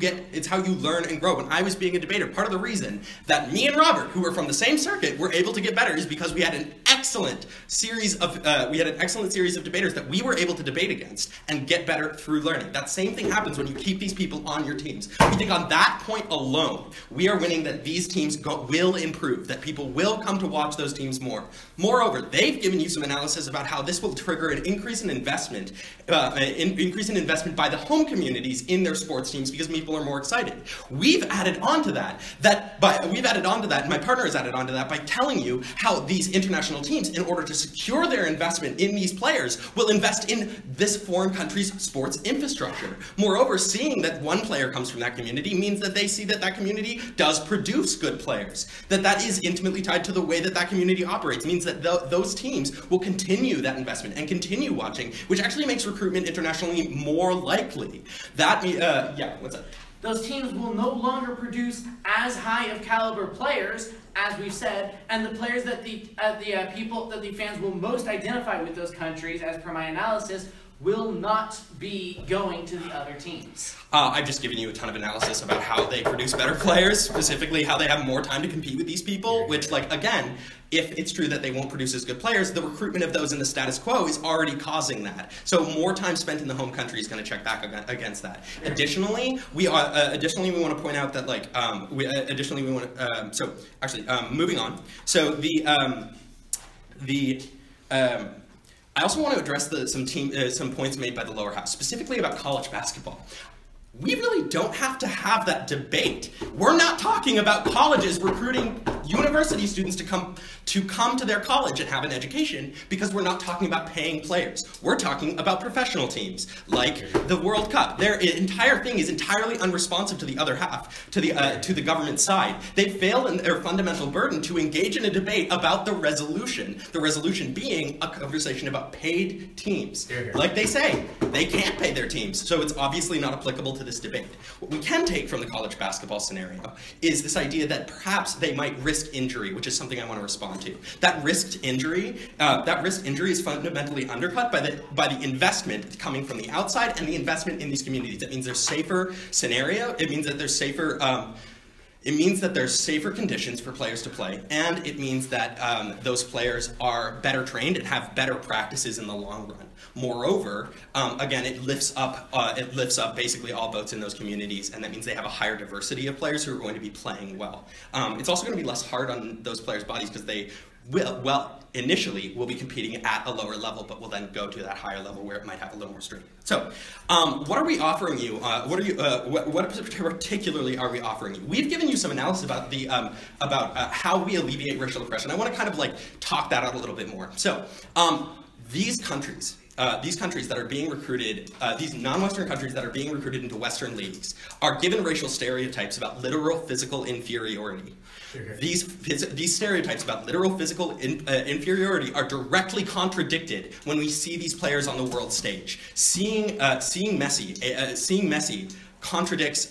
learn and grow. When I was being a debater, part of the reason that me and Robert, who were from the same circuit, were able to get better is because we had an excellent series of debaters that we were able to debate against and get better through learning. That same thing happens when you keep these people on your teams. We think on that point alone, we are winning that these teams will improve, that people will come to watch those teams more. Moreover, they've given you some analysis about how this will trigger an increase in investment, by the home communities in their sports teams because people are more excited. We've added on to that, and my partner has added on to that by telling you how these international teams, in order to secure their investment in these players, will invest in this foreign country's sports infrastructure. Moreover, seeing that one player comes from that community means that they see that that community does produce good players, that is intimately tied to the way that that community operates, means that those teams will continue that investment and continue watching, which actually makes recruitment internationally more likely. What's up? Those teams will no longer produce as high of caliber players, as we've said, and the players that the fans will most identify with those countries, as per my analysis, will not be going to the other teams. I've just given you a ton of analysis about how they produce better players, specifically how they have more time to compete with these people, which, like, again, if it's true that they won't produce as good players, the recruitment of those in the status quo is already causing that. So more time spent in the home country is going to check back against that. Additionally, we want to point out that, like, moving on. So I also want to address some points made by the lower house, specifically about college basketball. We really don't have to have that debate. We're not talking about colleges recruiting university students to come to their college and have an education, because we're not talking about paying players. We're talking about professional teams, like the World Cup. Their entire thing is entirely unresponsive to the other half, to the government side. They failed in their fundamental burden to engage in a debate about the resolution being a conversation about paid teams. Like they say, they can't pay their teams, so it's obviously not applicable to this debate. What we can take from the college basketball scenario is this idea that perhaps they might risk injury, which is something I want to respond to. That risked injury is fundamentally undercut by the investment coming from the outside and the investment in these communities. It means there's safer scenario. It means that there's safer. It means that there's safer conditions for players to play, and it means that those players are better trained and have better practices in the long run. Moreover, again, it lifts up basically all boats in those communities, and that means they have a higher diversity of players who are going to be playing well. It's also going to be less hard on those players' bodies because they initially will be competing at a lower level, but will then go to that higher level where it might have a little more strain. So, what are we offering you? What particularly are we offering you? We've given you some analysis about how we alleviate racial oppression. I want to kind of like talk that out a little bit more. So, these countries that are being recruited, these non-Western countries that are being recruited into Western leagues, are given racial stereotypes about literal physical inferiority. These stereotypes about literal physical inferiority are directly contradicted when we see these players on the world stage. Seeing Messi contradicts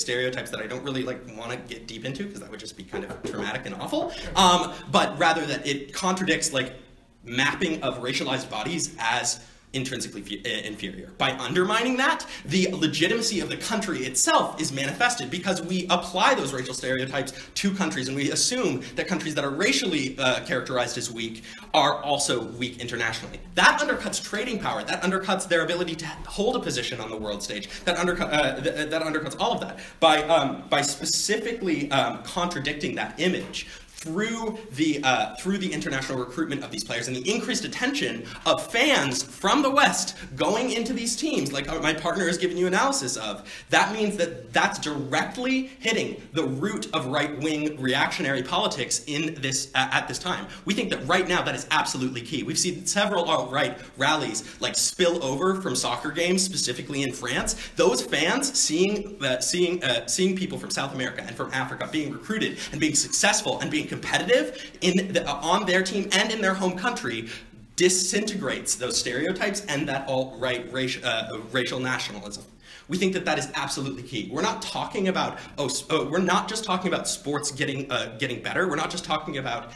stereotypes that I don't really want to get deep into, because that would just be kind of traumatic and awful. But rather that it contradicts mapping of racialized bodies as intrinsically inferior. By undermining that, the legitimacy of the country itself is manifested, because we apply those racial stereotypes to countries, and we assume that countries that are racially characterized as weak are also weak internationally. That undercuts trading power. That undercuts their ability to hold a position on the world stage. That undercuts all of that by specifically contradicting that image through the international recruitment of these players and the increased attention of fans from the West going into these teams, like my partner has given you analysis of. That means that that's directly hitting the root of right-wing reactionary politics in this at this time. We think that right now that is absolutely key. We've seen several alt-right rallies spill over from soccer games, specifically in France. Those fans seeing people from South America and from Africa being recruited and being successful and being competitive on their team and in their home country disintegrates those stereotypes and that alt-right racial nationalism. We think that that is absolutely key. We're not talking about we're not just talking about sports getting better. We're not just talking about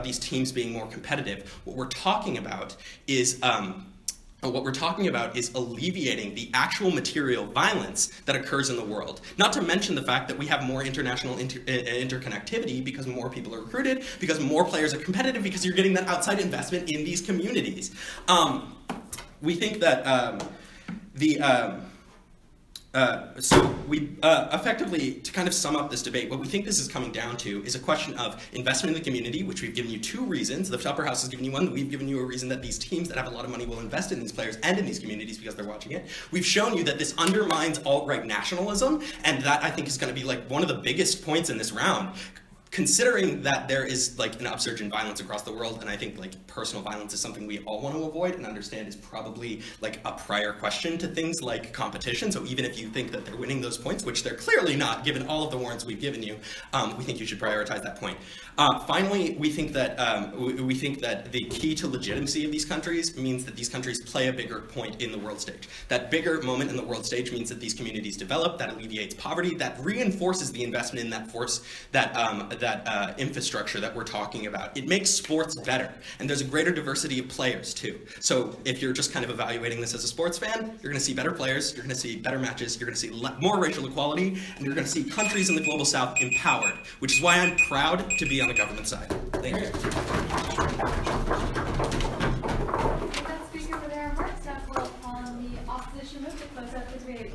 these teams being more competitive. What we're talking about is alleviating the actual material violence that occurs in the world. Not to mention the fact that we have more international interconnectivity because more people are recruited, because more players are competitive, because you're getting that outside investment in these communities. We think that effectively, to kind of sum up this debate, what we think this is coming down to is a question of investment in the community, which we've given you two reasons. The upper house has given you one. We've given you a reason that these teams that have a lot of money will invest in these players and in these communities because they're watching it. We've shown you that this undermines alt-right nationalism, and that I think is going to be one of the biggest points in this round. Considering that there is an upsurge in violence across the world, and I think personal violence is something we all want to avoid and understand is probably a prior question to things like competition. So even if you think that they're winning those points, which they're clearly not, given all of the warrants we've given you, we think you should prioritize that point. Finally, we think that the key to legitimacy of these countries means that these countries play a bigger point in the world stage. That bigger moment in the world stage means that these communities develop, that alleviates poverty, that reinforces the investment in that force that that infrastructure that we're talking about. It makes sports better, and there's a greater diversity of players too. So if you're just kind of evaluating this as a sports fan, you're going to see better players, you're going to see better matches, you're going to see more racial equality, and you're going to see countries in the global south empowered, which is why I'm proud to be on the government side. Thank you. With that speaker for their remarks, now call upon the opposition move to close out the debate.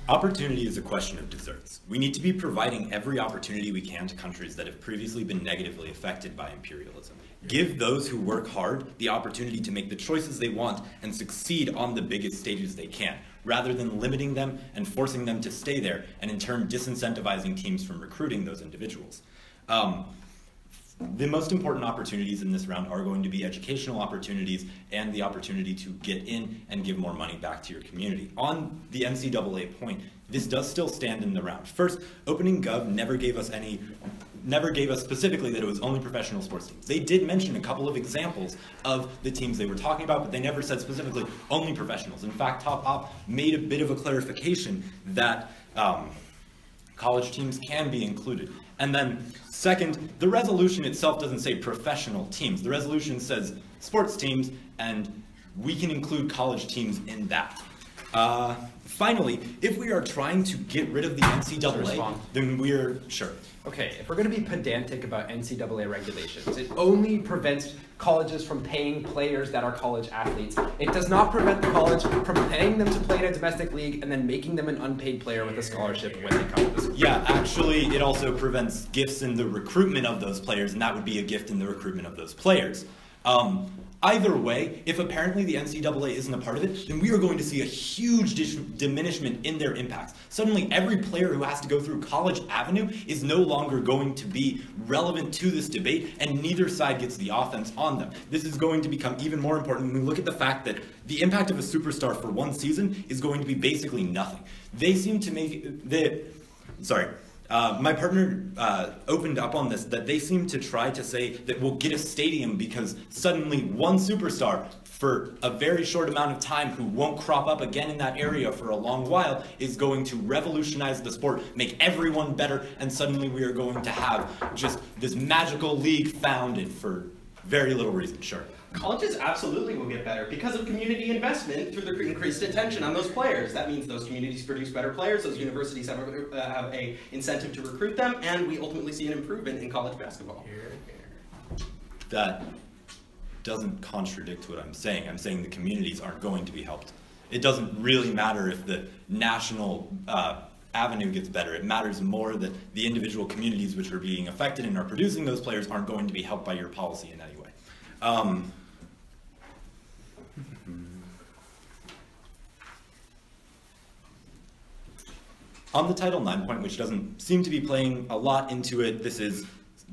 Opportunity is a question of deserts. We need to be providing every opportunity we can to countries that have previously been negatively affected by imperialism. Give those who work hard the opportunity to make the choices they want and succeed on the biggest stages they can, rather than limiting them and forcing them to stay there, and in turn disincentivizing teams from recruiting those individuals. The most important opportunities in this round are going to be educational opportunities and the opportunity to get in and give more money back to your community. On the NCAA point, this does still stand in the round. First, opening Gov never gave us specifically that it was only professional sports teams. They did mention a couple of examples of the teams they were talking about, but they never said specifically only professionals. In fact, Top Op made a bit of a clarification that college teams can be included. And then second, the resolution itself doesn't say professional teams. The resolution says sports teams, and we can include college teams in that. Finally, if we are trying to get rid of the NCAA, then we're, sure. Okay, if we're going to be pedantic about NCAA regulations, it only prevents colleges from paying players that are college athletes. It does not prevent the college from paying them to play in a domestic league and then making them an unpaid player with a scholarship when they come to the school. Yeah, actually, it also prevents gifts in the recruitment of those players, and that would be a gift in the recruitment of those players. Either way, if apparently the NCAA isn't a part of it, then we are going to see a huge diminishment in their impacts. Suddenly, every player who has to go through College Avenue is no longer going to be relevant to this debate, and neither side gets the offense on them. This is going to become even more important when we look at the fact that the impact of a superstar for one season is going to be basically nothing. They seem to make my partner opened up on this, that they seem to try to say that we'll get a stadium because suddenly one superstar for a very short amount of time who won't crop up again in that area for a long while is going to revolutionize the sport, make everyone better, and suddenly we are going to have just this magical league founded for very little reason. Sure. Colleges absolutely will get better because of community investment through the increased attention on those players. That means those communities produce better players, those universities have a incentive to recruit them, and we ultimately see an improvement in college basketball. That doesn't contradict what I'm saying. I'm saying the communities aren't going to be helped. It doesn't really matter if the national avenue gets better. It matters more that the individual communities which are being affected and are producing those players aren't going to be helped by your policy in any way. On the Title IX point, which doesn't seem to be playing a lot into it, this is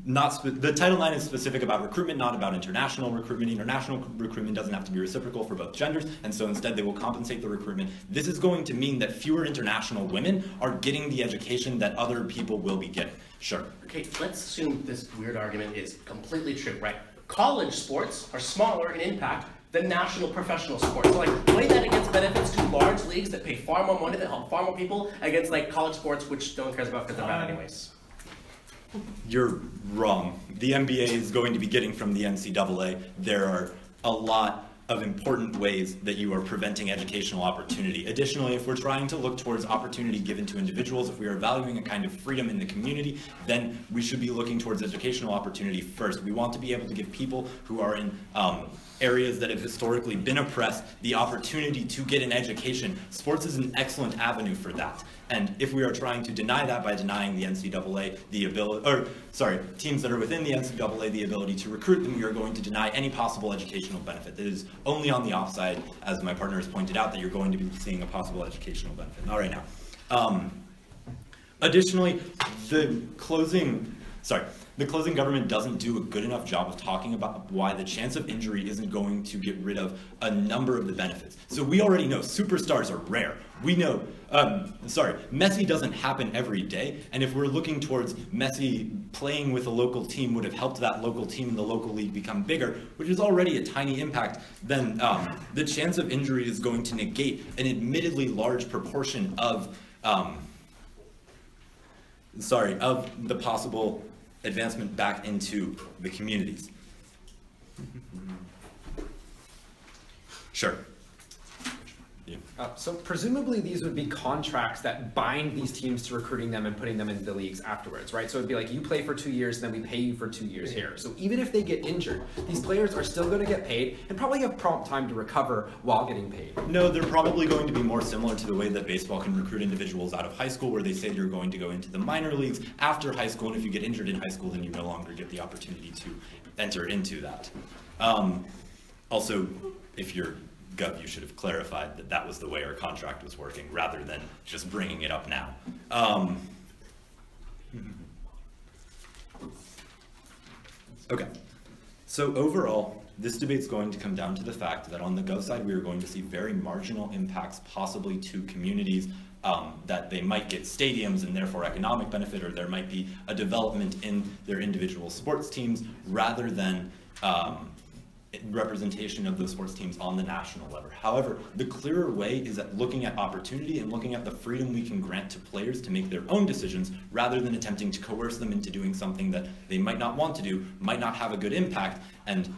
not, the Title IX is specific about recruitment, not about international recruitment. International recruitment doesn't have to be reciprocal for both genders, and so instead they will compensate the recruitment. This is going to mean that fewer international women are getting the education that other people will be getting. Sure. Okay, let's assume this weird argument is completely true, right? College sports are smaller in impact than national professional sports. So like, weigh that against benefits to large leagues that pay far more money, that help far more people, against like college sports, which no one cares about because they're bad anyways. You're wrong. The NBA is going to be getting from the NCAA. There are a lot of important ways that you are preventing educational opportunity. Additionally, if we're trying to look towards opportunity given to individuals, if we are valuing a kind of freedom in the community, then we should be looking towards educational opportunity first. We want to be able to give people who are in areas that have historically been oppressed the opportunity to get an education. Sports is an excellent avenue for that. And if we are trying to deny that by denying the NCAA the ability, or sorry, teams that are within the NCAA the ability to recruit them, we are going to deny any possible educational benefit. It is only on the offside, as my partner has pointed out, that you're going to be seeing a possible educational benefit. All right now. Additionally, the closing the closing government doesn't do a good enough job of talking about why the chance of injury isn't going to get rid of a number of the benefits. So we already know superstars are rare. We know, Messi doesn't happen every day, and if we're looking towards Messi playing with a local team would have helped that local team in the local league become bigger, which is already a tiny impact, then the chance of injury is going to negate an admittedly large proportion of the possible advancement back into the communities. Sure. So presumably these would be contracts that bind these teams to recruiting them and putting them into the leagues afterwards, right? So it'd be like you play for 2 years, then we pay you for 2 years here. So even if they get injured, these players are still going to get paid and probably have prompt time to recover while getting paid. No, they're probably going to be more similar to the way that baseball can recruit individuals out of high school, where they say you're going to go into the minor leagues after high school, and if you get injured in high school, then you no longer get the opportunity to enter into that. Also, if you're Gov, you should have clarified that that was the way our contract was working, rather than just bringing it up now. Okay, so overall, this debate's going to come down to the fact that on the Gov side, we are going to see very marginal impacts possibly to communities, that they might get stadiums and therefore economic benefit, or there might be a development in their individual sports teams, rather than representation of those sports teams on the national level. However, the clearer way is at looking at opportunity and looking at the freedom we can grant to players to make their own decisions, rather than attempting to coerce them into doing something that they might not want to do, might not have a good impact, and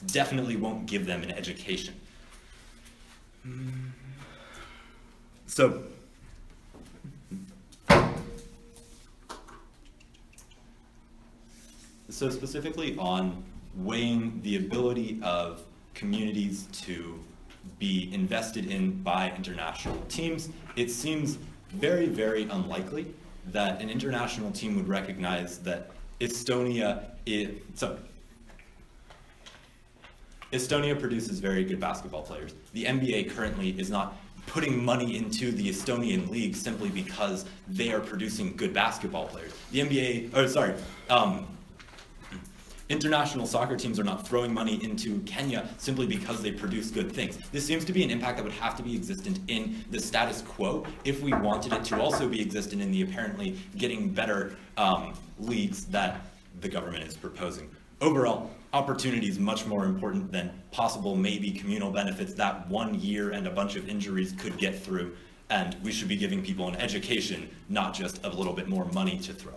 definitely won't give them an education. So specifically on weighing the ability of communities to be invested in by international teams, it seems very, very unlikely that an international team would recognize that Estonia produces very good basketball players. The NBA currently is not putting money into the Estonian league simply because they are producing good basketball players. The NBA, international soccer teams are not throwing money into Kenya simply because they produce good things. This seems to be an impact that would have to be existent in the status quo if we wanted it to also be existent in the apparently getting better leagues that the government is proposing. Overall, opportunity is much more important than possible maybe communal benefits that 1 year and a bunch of injuries could get through, and we should be giving people an education, not just a little bit more money to throw.